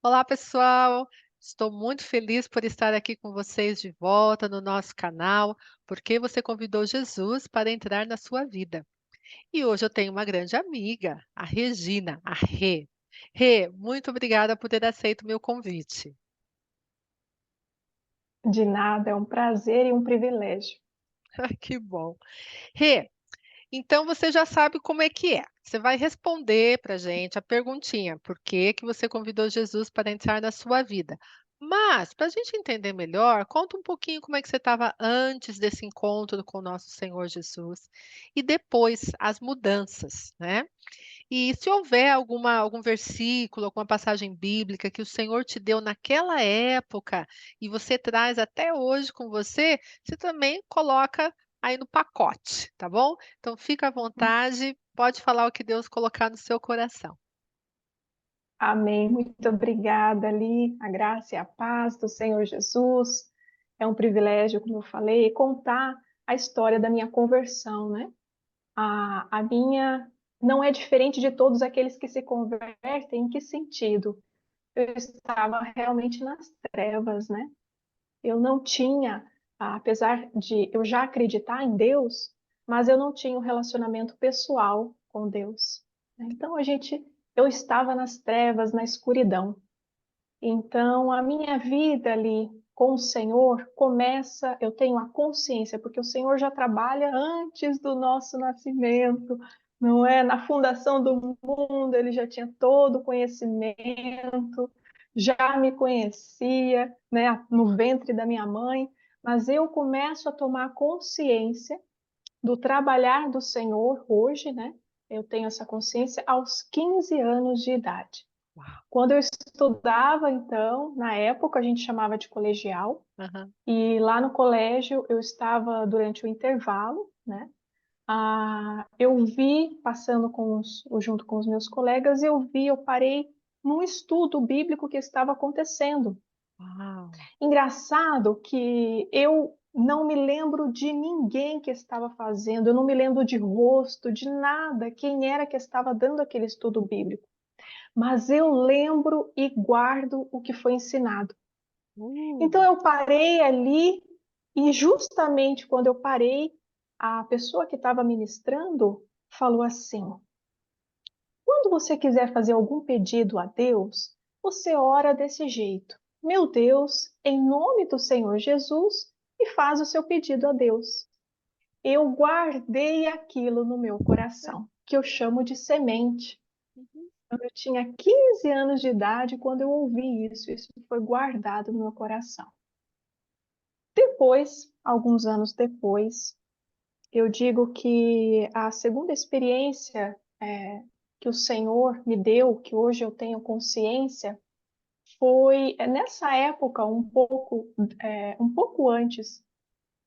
Olá, pessoal! Estou muito feliz por estar aqui com vocês de volta no nosso canal, porque você convidou Jesus para entrar na sua vida. E hoje eu tenho uma grande amiga, a Regina, a Rê. Rê, muito obrigada por ter aceito o meu convite. De nada, é um prazer e um privilégio. Que bom. Rê, então você já sabe como é que é. Você vai responder para a gente a perguntinha: por que que você convidou Jesus para entrar na sua vida? Mas, para a gente entender melhor, conta um pouquinho como é que você estava antes desse encontro com o nosso Senhor Jesus e depois as mudanças, né? E se houver algum versículo, alguma passagem bíblica que o Senhor te deu naquela época e você traz até hoje com você, você também coloca aí no pacote, tá bom? Então fica à vontade, pode falar o que Deus colocar no seu coração. Amém. Muito obrigada, Ali. A graça e a paz do Senhor Jesus. É um privilégio, como eu falei, contar a história da minha conversão, né? A minha não é diferente de todos aqueles que se convertem. Em que sentido? Eu estava realmente nas trevas, né? Eu não tinha, apesar de eu já acreditar em Deus, mas eu não tinha um relacionamento pessoal com Deus, né? Então eu estava nas trevas, na escuridão. Então a minha vida ali com o Senhor começa, eu tenho a consciência, porque o Senhor já trabalha antes do nosso nascimento, não é? Na fundação do mundo, ele já tinha todo o conhecimento, já me conhecia, né, no ventre da minha mãe, mas eu começo a tomar consciência do trabalhar do Senhor hoje, né? Eu tenho essa consciência aos 15 anos de idade. Uau! Quando eu estudava, então, na época a gente chamava de colegial, Aham. e lá no colégio eu estava durante o intervalo, né? Eu vi, passando junto com os meus colegas, eu parei num estudo bíblico que estava acontecendo. Uau! Engraçado que eu não me lembro de ninguém que estava fazendo, eu não me lembro de rosto, de nada, quem era que estava dando aquele estudo bíblico. Mas eu lembro e guardo o que foi ensinado. Então Uh, eu parei ali e justamente quando eu parei, a pessoa que estava ministrando falou assim: quando você quiser fazer algum pedido a Deus, você ora desse jeito. Meu Deus, em nome do Senhor Jesus, e faz o seu pedido a Deus. Eu guardei aquilo no meu coração, que eu chamo de semente. uhum. Eu tinha 15 anos de idade quando eu ouvi isso. Isso foi guardado no meu coração. Depois, alguns anos depois, eu digo que a segunda experiência que o Senhor me deu, que hoje eu tenho consciência, foi nessa época, um pouco antes,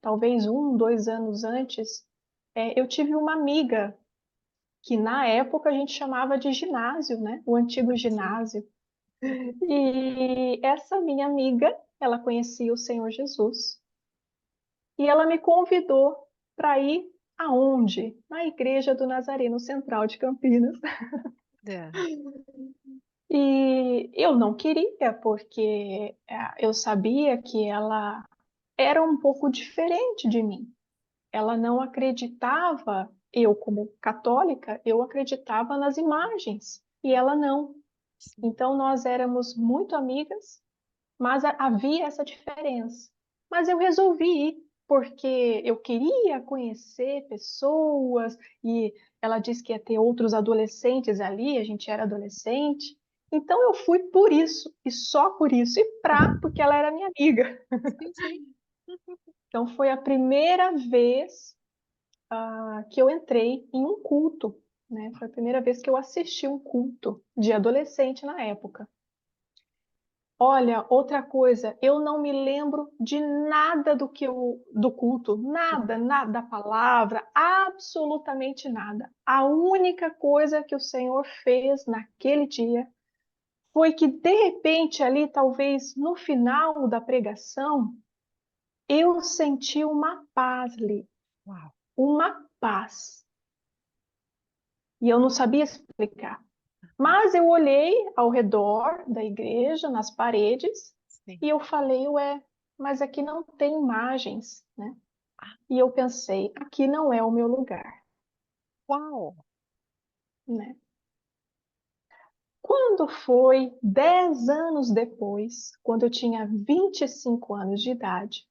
talvez 2 anos antes, eu tive uma amiga que na época a gente chamava de ginásio, né? O antigo Sim. ginásio. E essa minha amiga, ela conhecia o Senhor Jesus e ela me convidou para ir aonde? Na Igreja do Nazareno Central de Campinas. É. E eu não queria, porque eu sabia que ela era um pouco diferente de mim. Ela não acreditava, eu como católica, eu acreditava nas imagens e ela não. Sim. Então nós éramos muito amigas, mas havia essa diferença. Mas eu resolvi ir, porque eu queria conhecer pessoas, e ela disse que ia ter outros adolescentes ali, a gente era adolescente. Então eu fui por isso, e só por isso, porque ela era minha amiga. Sim, sim. Então foi a primeira vez que eu entrei em um culto, né? Foi a primeira vez que eu assisti um culto de adolescente na época. Olha, outra coisa, eu não me lembro de nada do culto, nada, nada da palavra, absolutamente nada. A única coisa que o Senhor fez naquele dia foi que de repente ali, talvez no final da pregação, eu senti uma paz ali, Uau! uma paz. E eu não sabia explicar. Mas eu olhei ao redor da igreja, nas paredes, sim. e eu falei, ué, mas aqui não tem imagens, né? E eu pensei, aqui não é o meu lugar, Uau! né? Quando foi 10 anos depois, quando eu tinha 25 anos de idade,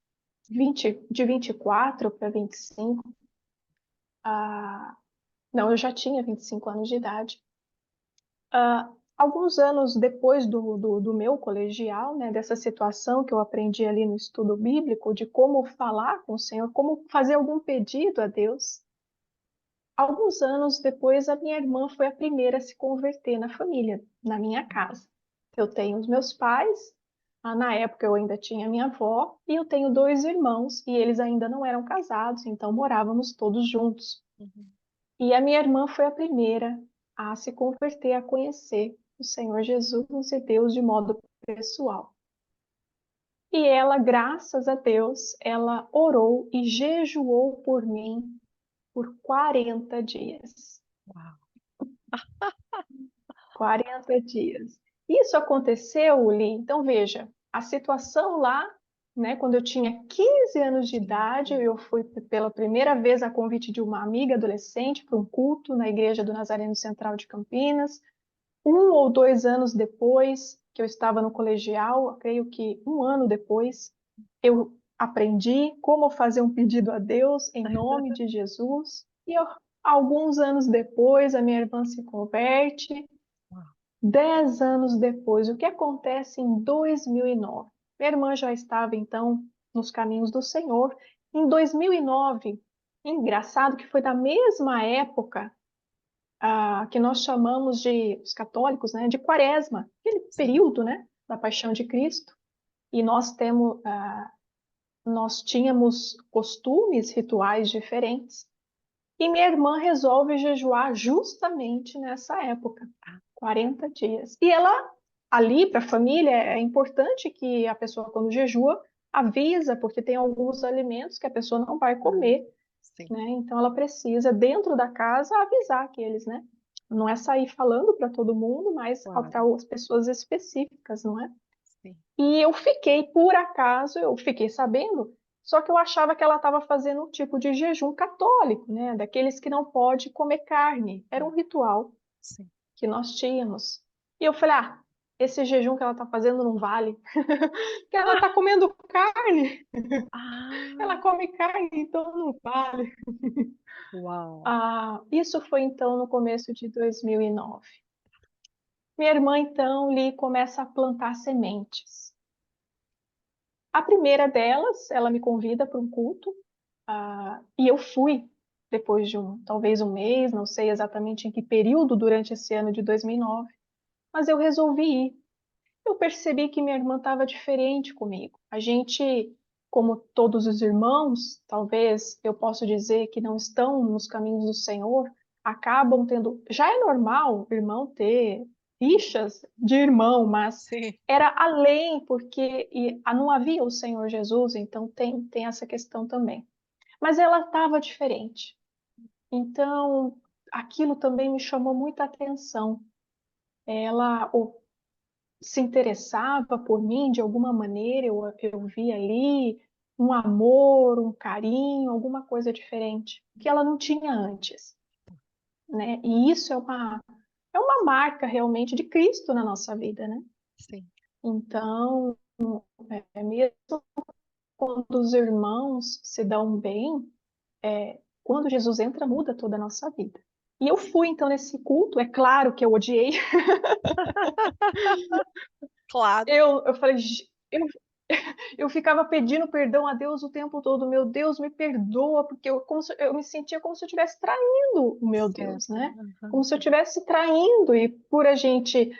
20, de 24 para 25, ah, não, eu já tinha 25 anos de idade. Alguns anos depois do meu colegial, né, dessa situação que eu aprendi ali no estudo bíblico, de como falar com o Senhor, como fazer algum pedido a Deus, alguns anos depois, a minha irmã foi a primeira a se converter na família, na minha casa. Eu tenho os meus pais, na época eu ainda tinha minha avó, e eu tenho dois irmãos, e eles ainda não eram casados, então morávamos todos juntos. Uhum. E a minha irmã foi a primeira a se converter, a conhecer o Senhor Jesus e Deus de modo pessoal. E ela, graças a Deus, ela orou e jejuou por mim por 40 dias. Uau! 40 dias. Isso aconteceu, Li, então veja, a situação lá, né, quando eu tinha 15 anos de Sim, idade, sim. eu fui pela primeira vez a convite de uma amiga adolescente para um culto na Igreja do Nazareno Central de Campinas. 1 ou 2 anos depois, que eu estava no colegial, creio que 1 ano depois, eu aprendi como fazer um pedido a Deus em nome de Jesus. E alguns anos depois, a minha irmã se converte. Uau! 10 anos depois, o que acontece em 2009? Minha irmã já estava, então, nos caminhos do Senhor. Em 2009, engraçado que foi da mesma época que nós chamamos de, os católicos, né, de Quaresma, aquele Sim. período, né, da Paixão de Cristo. E nós tínhamos costumes, rituais diferentes. E minha irmã resolve jejuar justamente nessa época, Ah, 40 dias. E ela, ali para a família, é importante que a pessoa, quando jejua, avisa, porque tem alguns alimentos que a pessoa não vai ah, comer, sim, né? Então ela precisa, dentro da casa, avisar aqueles, né? Não é sair falando para todo mundo, mas para claro. as pessoas específicas, não é? Sim. E eu fiquei, por acaso, eu fiquei sabendo, só que eu achava que ela estava fazendo um tipo de jejum católico, né? Daqueles que não pode comer carne. Era um Ah, ritual sim. que nós tínhamos. E eu falei, esse jejum que ela está fazendo não vale, porque ela está comendo carne, ela Ah, come carne, então não vale. uau! Isso foi então no começo de 2009. Minha irmã então ali começa a plantar sementes. A primeira delas, ela me convida para um culto, e eu fui depois de talvez um mês, não sei exatamente em que período durante esse ano de 2009, mas eu resolvi ir. Eu percebi que minha irmã estava diferente comigo. A gente, como todos os irmãos, talvez eu possa dizer que não estão nos caminhos do Senhor, acabam tendo. Já é normal o irmão ter rixas de irmão, mas Sim. era além, porque não havia o Senhor Jesus, então tem essa questão também. Mas ela estava diferente. Então, aquilo também me chamou muita atenção. Ela se interessava por mim de alguma maneira, eu via ali um amor, um carinho, alguma coisa diferente que ela não tinha antes, né? E isso é uma marca realmente de Cristo na nossa vida, né? Sim. Então, mesmo quando os irmãos se dão bem, quando Jesus entra, muda toda a nossa vida. E eu fui então nesse culto, é claro que eu odiei. Claro. Eu falei, eu ficava pedindo perdão a Deus o tempo todo. Meu Deus, me perdoa, porque eu me sentia como se eu estivesse traindo o meu Deus, Certo. né? Aham. Como se eu estivesse traindo. E por a gente,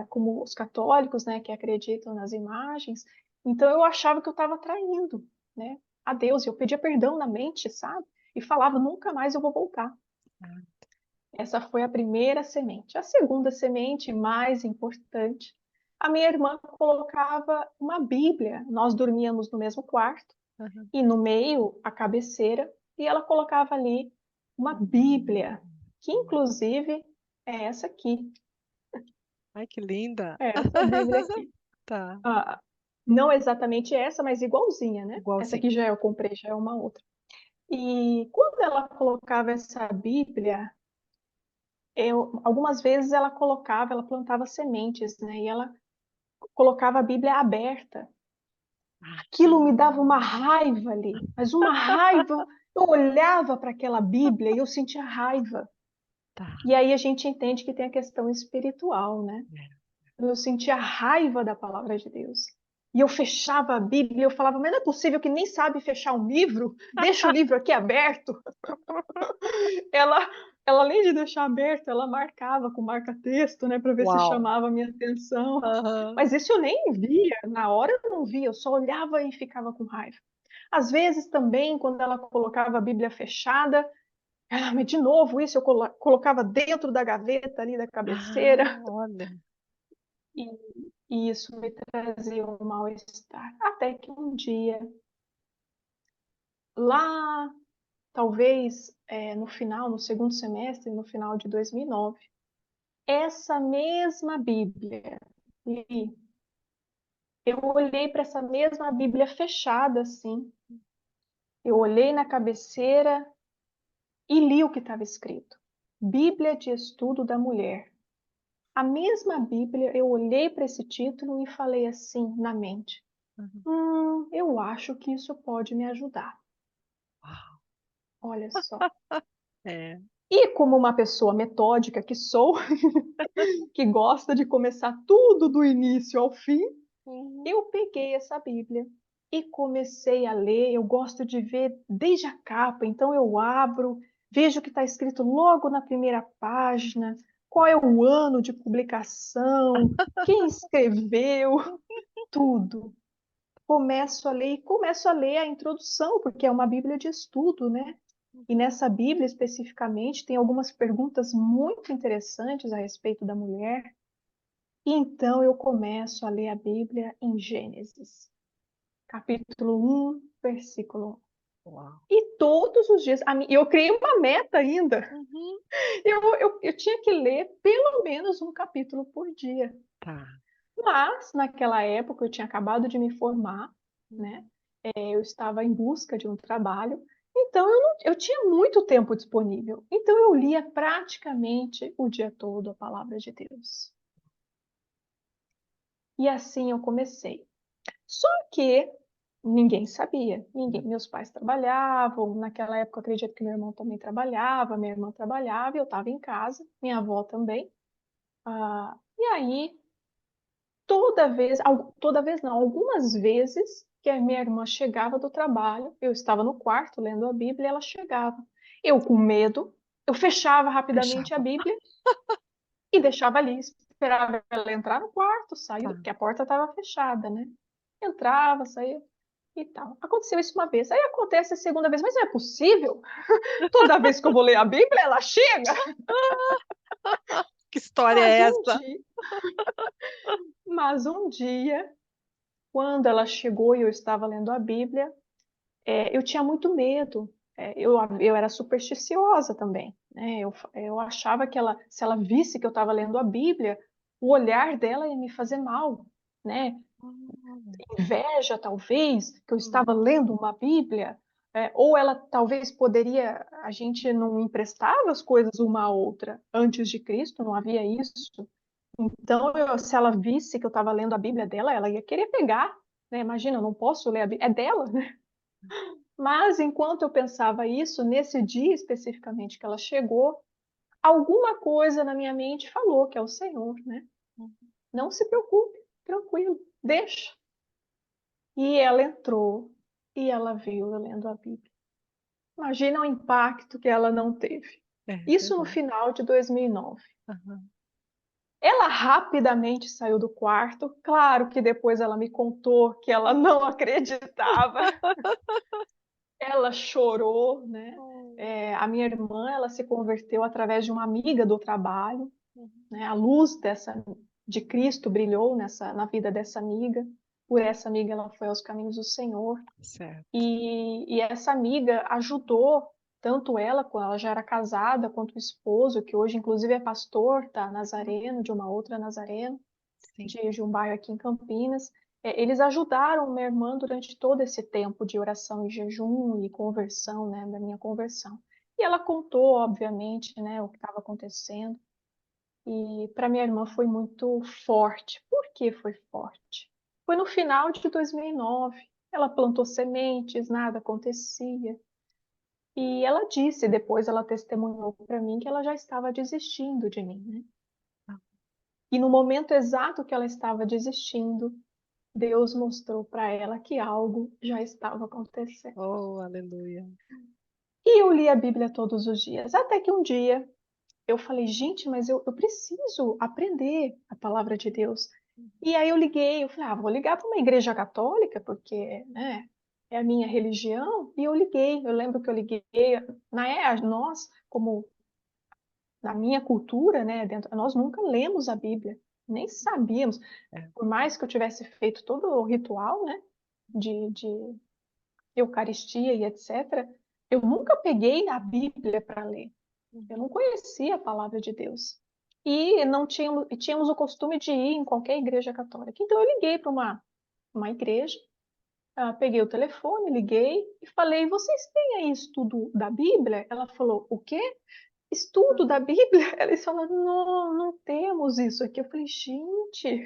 como os católicos, né, que acreditam nas imagens, então eu achava que eu estava traindo, né, a Deus. E eu pedia perdão na mente, sabe? E falava, nunca mais eu vou voltar. Ah, Essa foi a primeira semente. A segunda semente, mais importante, a minha irmã colocava uma Bíblia. Nós dormíamos no mesmo quarto aham. e no meio a cabeceira, e ela colocava ali uma Hum, Bíblia, que inclusive é essa aqui. Ai, que linda. É essa Bíblia aqui. Tá, Ah, não exatamente essa, mas igualzinha, né? Essa igualzinho. aqui já eu comprei, já é uma outra. E quando ela colocava essa Bíblia, algumas vezes ela plantava sementes, né? E ela colocava a Bíblia aberta. Ah, Aquilo me dava uma raiva ali, mas uma raiva. Eu olhava para aquela Bíblia e eu sentia raiva. tá. E aí a gente entende que tem a questão espiritual, né? É. Eu sentia raiva da palavra de Deus. E eu fechava a Bíblia e eu falava, mas não é possível que nem sabe fechar um livro? Deixa o livro aqui aberto. Ela, ela além de deixar aberto, ela marcava com marca-texto, né, para ver se Uau. chamava a minha atenção. Aham. Mas isso eu nem via, na hora eu não via, eu só olhava e ficava com raiva. Às vezes também, quando ela colocava a Bíblia fechada, mas de novo isso eu colocava dentro da gaveta ali da Ah, cabeceira, olha. e, e isso me trazia um mal-estar. Até que um dia, lá talvez no final, no segundo semestre, no final de 2009, essa mesma Bíblia, li, eu olhei para essa mesma Bíblia fechada assim, eu olhei na cabeceira e li o que estava escrito. Bíblia de Estudo da Mulher. A mesma Bíblia, eu olhei para esse título e falei assim na mente: Uhum. eu acho que isso pode me ajudar. Uau. Olha só. É. E como uma pessoa metódica que sou, que gosta de começar tudo do início ao fim, Uhum. eu peguei essa Bíblia e comecei a ler. Eu gosto de ver desde a capa, então eu abro, vejo o que está escrito logo na primeira página, qual é o ano de publicação, quem escreveu, tudo. Começo a ler e começo a ler a introdução, porque é uma Bíblia de estudo, né? E nessa Bíblia especificamente tem algumas perguntas muito interessantes a respeito da mulher. E então eu começo a ler a Bíblia em Gênesis, capítulo 1, versículo 1. Uau. E todos os dias, eu criei uma meta ainda. Uhum. Eu tinha que ler pelo menos um capítulo por dia. Tá. Mas, naquela época, eu tinha acabado de me formar, né? Uhum. Eu estava em busca de um trabalho, então eu tinha muito tempo disponível. Então eu lia praticamente o dia todo a palavra de Deus. E assim eu comecei. Só que ninguém sabia, meus pais trabalhavam, naquela época eu acredito que meu irmão também trabalhava, minha irmã trabalhava, eu estava em casa, minha avó também. E aí, toda vez não, algumas vezes que a minha irmã chegava do trabalho, eu estava no quarto lendo a Bíblia e ela chegava. Eu, com medo, eu fechava rapidamente a Fechava. Bíblia e deixava ali, esperava ela entrar no quarto, sair, Tá. porque a porta estava fechada, né? Entrava, saía e tal. Aconteceu isso uma vez, aí acontece a segunda vez, mas não é possível? Toda vez que eu vou ler a Bíblia, ela chega. Que história é Mas um essa? dia, mas um dia, quando ela chegou e eu estava lendo a Bíblia, eu tinha muito medo. Eu era supersticiosa também, né? Eu achava que se ela visse que eu estava lendo a Bíblia, o olhar dela ia me fazer mal, né? Hum. Inveja, talvez, que eu estava Hum. lendo uma Bíblia, ou ela talvez poderia, a gente não emprestava as coisas uma à outra antes de Cristo, não havia isso. Então, se ela visse que eu estava lendo a Bíblia dela, ela ia querer pegar, né? Imagina, eu não posso ler a Bíblia, é dela, né? Mas enquanto eu pensava isso, nesse dia especificamente que ela chegou, alguma coisa na minha mente falou que é o Senhor, né? Não se preocupe, tranquilo, deixa. E ela entrou e ela viu eu lendo a Bíblia. Imagina o impacto que ela não teve. É Isso no verdade. final de 2009. Aham. Ela rapidamente saiu do quarto. Claro que depois ela me contou que ela não acreditava. Ela chorou, né? Oh. A minha irmã, ela se converteu através de uma amiga do trabalho, Uhum. né? A luz de Cristo brilhou na vida dessa amiga. Por essa amiga, ela foi aos caminhos do Senhor. Certo. E essa amiga ajudou. tanto ela, quando ela já era casada, quanto o esposo, que hoje inclusive é pastor, tá, Nazareno, de uma outra Nazareno, Sim. de um bairro aqui em Campinas. Eles ajudaram minha irmã durante todo esse tempo de oração e jejum e conversão, né, da minha conversão. E ela contou, obviamente, né, o que estava acontecendo. E para minha irmã foi muito forte. Por que foi forte? Foi no final de 2009. Ela plantou sementes, nada acontecia. E ela disse, depois ela testemunhou para mim que ela já estava desistindo de mim, né? Ah, E no momento exato que ela estava desistindo, Deus mostrou para ela que algo já estava acontecendo. oh, aleluia. E eu li a Bíblia todos os dias, até que um dia eu falei, gente, mas eu preciso aprender a palavra de Deus. E aí eu liguei, eu falei, vou ligar para uma igreja católica, porque, né, é a minha religião. E eu liguei, eu lembro que eu liguei, nós, como na minha cultura, né, nós nunca lemos a Bíblia, nem sabíamos, É. por mais que eu tivesse feito todo o ritual, né, de Eucaristia e etc., eu nunca peguei a Bíblia para ler. Eu não conhecia a palavra de Deus. E não tínhamos, e tínhamos o costume de ir em qualquer igreja católica. Então eu liguei para uma igreja, peguei o telefone, liguei e falei: vocês têm aí estudo da Bíblia? Ela falou: o quê? Estudo da Bíblia? Eles falaram: não, não temos isso aqui. Eu falei: gente.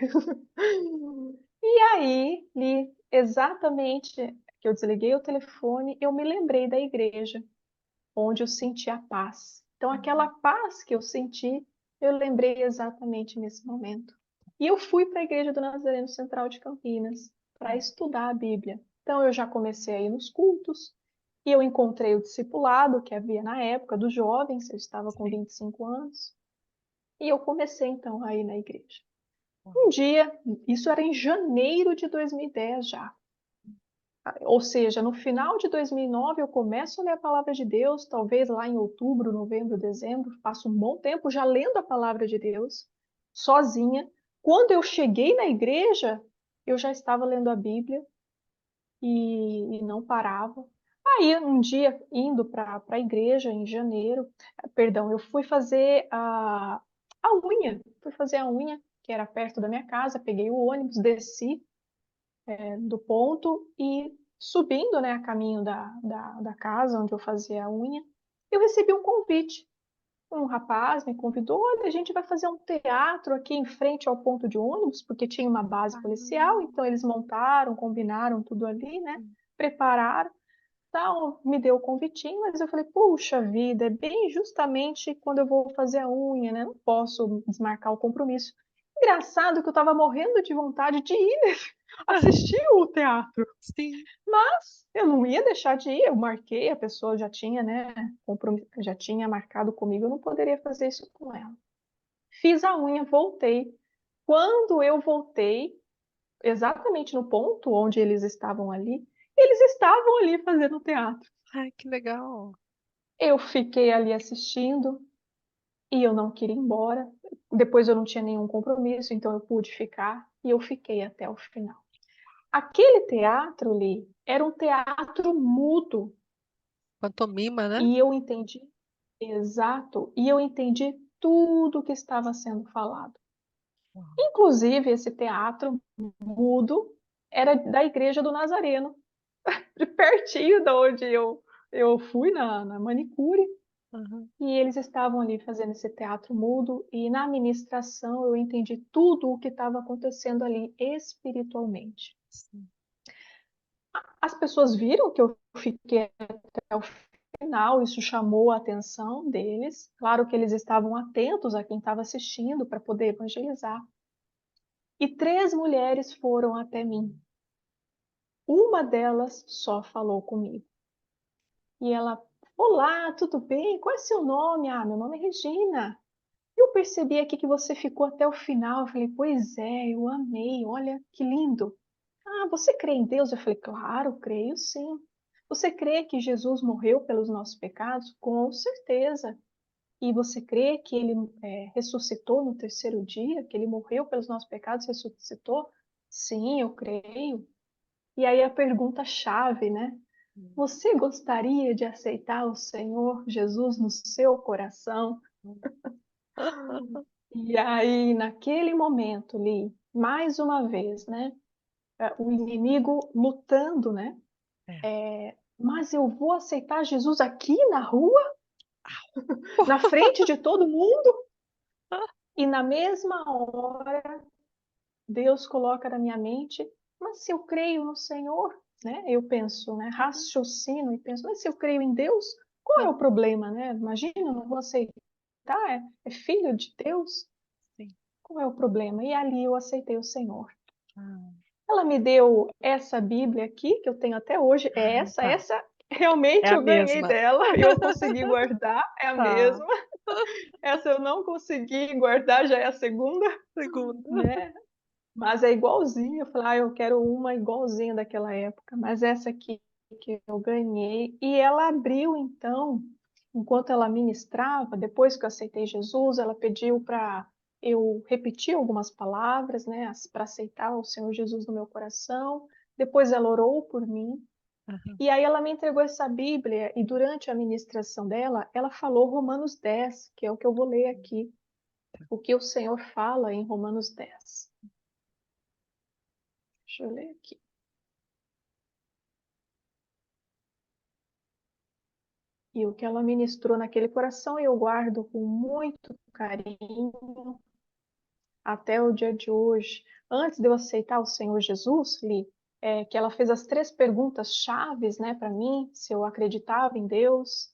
E aí, li exatamente que eu desliguei o telefone, eu me lembrei da igreja onde eu senti a paz. Então, aquela paz que eu senti, eu lembrei exatamente nesse momento. E eu fui para a Igreja do Nazareno Central de Campinas para estudar a Bíblia. Então, eu já comecei a ir nos cultos, e eu encontrei o discipulado que havia na época dos jovens, eu estava com Sim. 25 anos, e eu comecei então a ir na igreja. Uau. Um dia, isso era em janeiro de 2010 já. Ou seja, no final de 2009 eu começo a ler a palavra de Deus, talvez lá em outubro, novembro, dezembro, passo um bom tempo já lendo a palavra de Deus, sozinha. Quando eu cheguei na igreja, eu já estava lendo a Bíblia e não parava. Aí, um dia, indo para a igreja em janeiro, perdão, eu fui fazer a unha, fui fazer a unha, que era perto da minha casa, peguei o ônibus, desci do ponto e subindo, né, a caminho da casa onde eu fazia a unha, eu recebi um convite. Um rapaz me convidou, olha, a gente vai fazer um teatro aqui em frente ao ponto de ônibus, porque tinha uma base Ah, policial, então eles montaram, combinaram tudo ali, né, prepararam. Então, me deu o convitinho, mas eu falei, puxa vida, é bem justamente quando eu vou fazer a unha, né? Não posso desmarcar o compromisso. Engraçado que eu estava morrendo de vontade de ir assistir o teatro, sim. mas eu não ia deixar de ir, eu marquei, a pessoa já tinha, né, já tinha marcado comigo, eu não poderia fazer isso com ela. Fiz a unha, voltei. Quando eu voltei, exatamente no ponto onde eles estavam ali fazendo teatro. Ai, que legal. Eu fiquei ali assistindo e eu não queria ir embora. Depois eu não tinha nenhum compromisso, então eu pude ficar e eu fiquei até o final. Aquele teatro, Li, era um teatro mudo Pantomima, né? e eu entendi exato, e eu entendi tudo que estava sendo falado. Uau. Inclusive, esse teatro mudo era da Igreja do Nazareno, de pertinho de onde eu fui na manicure. Aham, E eles estavam ali fazendo esse teatro mudo, e na ministração eu entendi tudo o que estava acontecendo ali espiritualmente. sim. As pessoas viram que eu fiquei até o final, isso chamou a atenção deles. Claro que eles estavam atentos a quem estava assistindo para poder evangelizar. E 3 mulheres foram até mim. Uma delas só falou comigo. E ela, olá, tudo bem? Qual é seu nome? Ah, meu nome é Regina. Eu percebi aqui que você ficou até o final. Eu falei, pois é, eu amei, olha que lindo. Ah, você crê em Deus? Eu falei, claro, creio sim. Você crê que Jesus morreu pelos nossos pecados? Com certeza. E você crê que ele ressuscitou no terceiro dia? Que ele morreu pelos nossos pecados e ressuscitou? Sim, eu creio. E aí a pergunta-chave, né? Você gostaria de aceitar o Senhor Jesus no seu coração? E aí, naquele momento ali, mais uma vez, né? O inimigo lutando, né? É. Mas eu vou aceitar Jesus aqui na rua, na frente de todo mundo? E na mesma hora, Deus coloca na minha mente, mas se eu creio no Senhor, né? Eu penso, né? Uhum. Raciocino e penso, mas se eu creio em Deus, qual é o Uhum. problema, né? Imagina, eu não vou aceitar, é filho de Deus, Sim. qual é o problema? E ali eu aceitei o Senhor. Ah, Ela me deu essa Bíblia aqui, que eu tenho até hoje, tá. essa É realmente a eu ganhei mesma. dela, e eu consegui guardar, é a Tá. mesma. Essa eu não consegui guardar, já é a segunda, Segunda. né? Mas é igualzinha, eu falei: eu quero uma igualzinha daquela época", mas essa aqui que eu ganhei, e ela abriu então, enquanto ela ministrava, depois que eu aceitei Jesus, ela pediu para eu repetir algumas palavras, né, para aceitar o Senhor Jesus no meu coração, depois ela orou por mim, Aham. e aí ela me entregou essa Bíblia, e durante a ministração dela, ela falou Romanos 10, que é o que eu vou ler aqui, o que o Senhor fala em Romanos 10. Deixa eu ler aqui. E o que ela ministrou naquele coração eu guardo com muito carinho até o dia de hoje. Antes de eu aceitar o Senhor Jesus, Li, que ela fez as 3 perguntas chaves, né, para mim, se eu acreditava em Deus,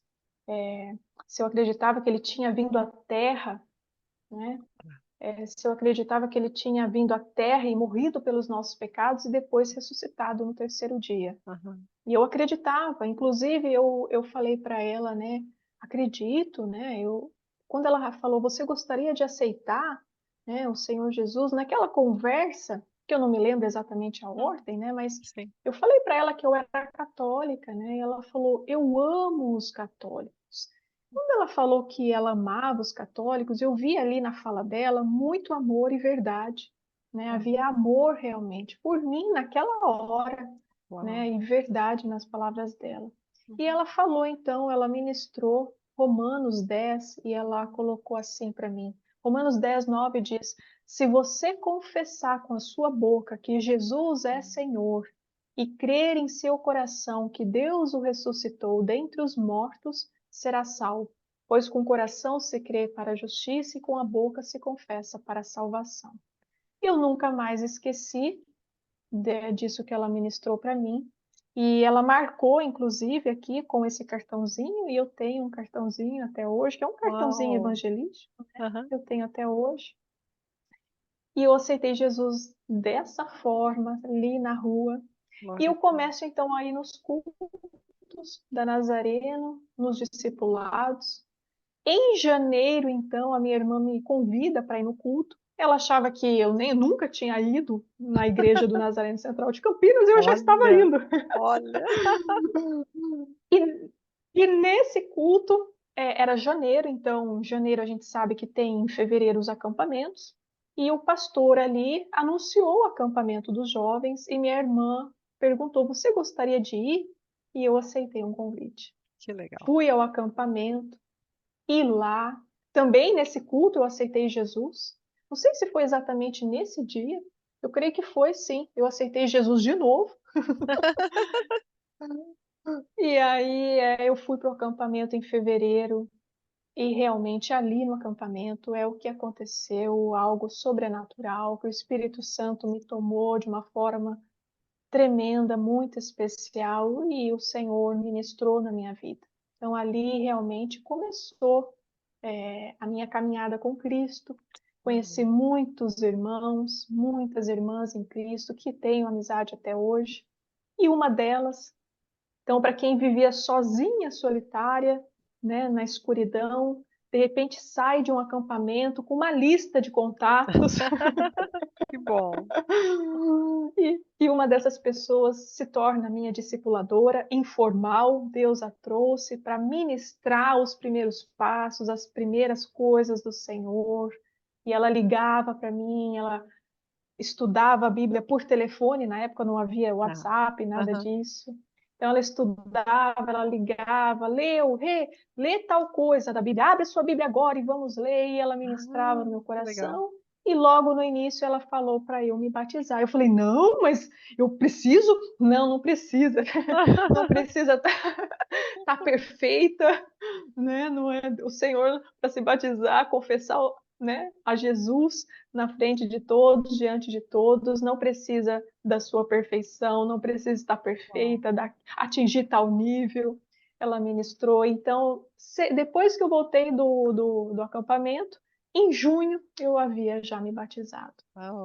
se eu acreditava que ele tinha vindo à Terra, né, se eu acreditava que ele tinha vindo à Terra e morrido pelos nossos pecados e depois ressuscitado no terceiro dia. Aham. E eu acreditava, inclusive eu falei para ela, né, acredito, né, quando ela falou, você gostaria de aceitar, né, o Senhor Jesus, naquela conversa, que eu não me lembro exatamente a Hum, ordem, né, mas sim. eu falei para ela que eu era católica, né, e ela falou, eu amo os católicos. Quando ela falou que ela amava os católicos, eu vi ali na fala dela muito amor e verdade, né, Uau. havia amor realmente por mim naquela hora, Uau. né, e verdade nas palavras dela. E Uhum. ela falou então, ela ministrou Romanos 10 e ela colocou assim para mim. Romanos 10, 9 diz: Se você confessar com a sua boca que Jesus é Senhor e crer em seu coração que Deus o ressuscitou dentre os mortos, será salvo. Pois com o coração se crê para a justiça e com a boca se confessa para a salvação. Eu nunca mais esqueci disso que ela ministrou para mim. E ela marcou, inclusive, aqui com esse cartãozinho, e eu tenho um cartãozinho até hoje, que é um cartãozinho Uau. evangelístico, né? Aham. Eu tenho até hoje. E eu aceitei Jesus dessa forma, ali na rua. E Glória eu a Deus. começo então a ir nos cultos da Nazareno, nos discipulados. Em janeiro, então, a minha irmã me convida para ir no culto. Ela achava que eu nem nunca tinha ido na igreja do Nazareno Central de Campinas, e eu já estava Olha, indo. olha. E, e nesse culto, era janeiro, então janeiro a gente sabe que tem em fevereiro os acampamentos, e o pastor ali anunciou o acampamento dos jovens, e minha irmã perguntou: Você gostaria de ir? E eu aceitei um convite. Que legal. Fui ao acampamento, e lá, também nesse culto, eu aceitei Jesus. Não sei se foi exatamente nesse dia, eu creio que foi sim. Eu aceitei Jesus de novo. E aí eu fui para o acampamento em fevereiro. E realmente ali no acampamento é o que aconteceu, algo sobrenatural, que o Espírito Santo me tomou de uma forma tremenda, muito especial, e o Senhor ministrou na minha vida. Então ali realmente começou a minha caminhada com Cristo. Conheci Uhum. muitos irmãos, muitas irmãs em Cristo que tenho amizade até hoje. E uma delas, então, para quem vivia sozinha, solitária, né, na escuridão, de repente sai de um acampamento com uma lista de contatos. Que bom. E uma dessas pessoas se torna minha discipuladora informal. Deus a trouxe para ministrar os primeiros passos, as primeiras coisas do Senhor. E ela ligava para mim, ela estudava a Bíblia por telefone, na época não havia Tá. WhatsApp, nada Aham. disso. Então ela estudava, ela ligava, lê tal coisa da Bíblia, abre sua Bíblia agora e vamos ler. E ela ministrava no meu Que legal. coração. E logo no início ela falou para eu me batizar. Eu falei, não, mas eu preciso? Não, não precisa. Não precisa estar perfeita, né? Não é o Senhor para se batizar, confessar, né, a Jesus na frente de todos, diante de todos, não precisa da sua perfeição, não precisa estar Bom, perfeita, atingir tal nível. Ela ministrou. Então, depois que eu voltei do acampamento, em junho eu havia já me batizado.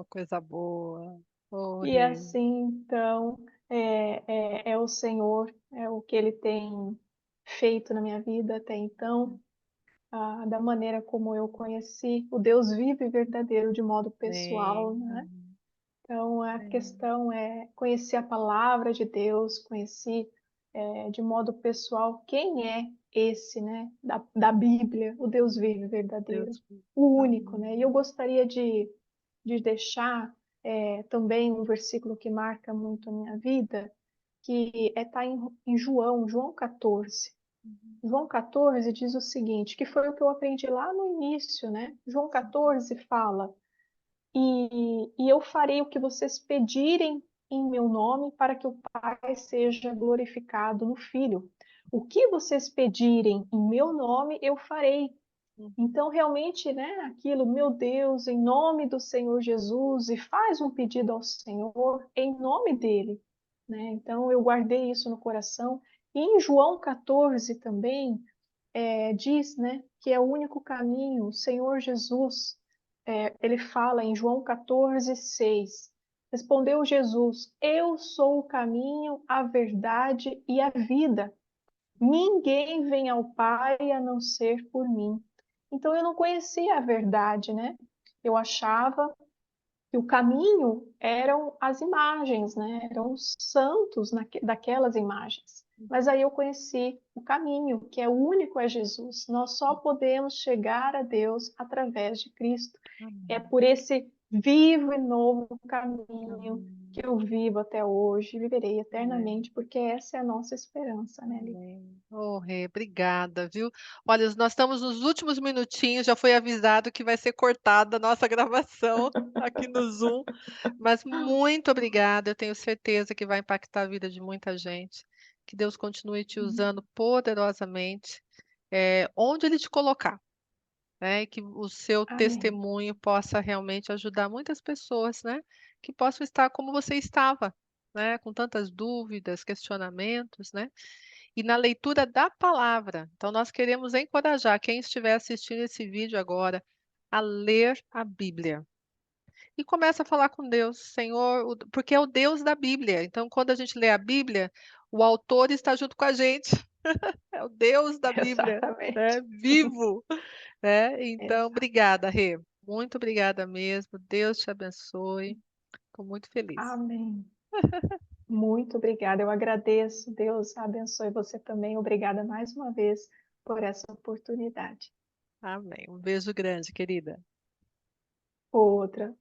coisa boa. Oh, E Rê. assim, então, é o Senhor, é o que Ele tem feito na minha vida até então, da maneira como eu conheci o Deus vivo e verdadeiro de modo pessoal, Amém. né? Amém. Então, a Amém. questão é conhecer a palavra de Deus, conhecer de modo pessoal quem é esse, né? Da Bíblia, o Deus vivo e verdadeiro, Deus. o único, né? E eu Amém. gostaria de deixar também um versículo que marca muito a minha vida, que está em João 14. João 14 diz o seguinte, que foi o que eu aprendi lá no início, né? João 14 fala, e eu farei o que vocês pedirem em meu nome para que o Pai seja glorificado no Filho. O que vocês pedirem em meu nome, eu farei. Então, realmente, né, aquilo, meu Deus, em nome do Senhor Jesus, e faz um pedido ao Senhor em nome dele, né? Então, eu guardei isso no coração. E em João 14 também, diz, né, que é o único caminho, o Senhor Jesus, ele fala em João 14, 6. Respondeu Jesus: Eu sou o caminho, a verdade e a vida. Ninguém vem ao Pai a não ser por mim. Então eu não conhecia a verdade, né? Eu achava que o caminho eram as imagens, né? Eram os santos daquelas imagens. Mas aí eu conheci o caminho, que é único a Jesus. Nós só podemos chegar a Deus através de Cristo. É Amém. por esse vivo e novo caminho Amém. que eu vivo até hoje, e viverei Amém. eternamente, porque essa é a nossa esperança, né, Li? Amém. Oh, Rê, obrigada, viu? Olha, nós estamos nos últimos minutinhos, já foi avisado que vai ser cortada a nossa gravação aqui no Zoom, mas muito obrigada, eu tenho certeza que vai impactar a vida de muita gente. Que Deus continue te usando poderosamente, onde Ele te colocar, né? E que o seu Amém. testemunho possa realmente ajudar muitas pessoas, né? Que possam estar como você estava, né? Com tantas dúvidas, questionamentos, né? E na leitura da palavra. Então, nós queremos encorajar quem estiver assistindo esse vídeo agora a ler a Bíblia. E começa a falar com Deus, Senhor, porque é o Deus da Bíblia. Então, quando a gente lê a Bíblia, o autor está junto com a gente. É o Deus da Bíblia, né? Exatamente. Vivo, né? Então, Exato. obrigada, Rê. Muito obrigada mesmo. Deus te abençoe. Estou muito feliz. Amém. Muito obrigada. Eu agradeço. Deus abençoe você também. Obrigada mais uma vez por essa oportunidade. Amém. Um beijo grande, querida. Outra.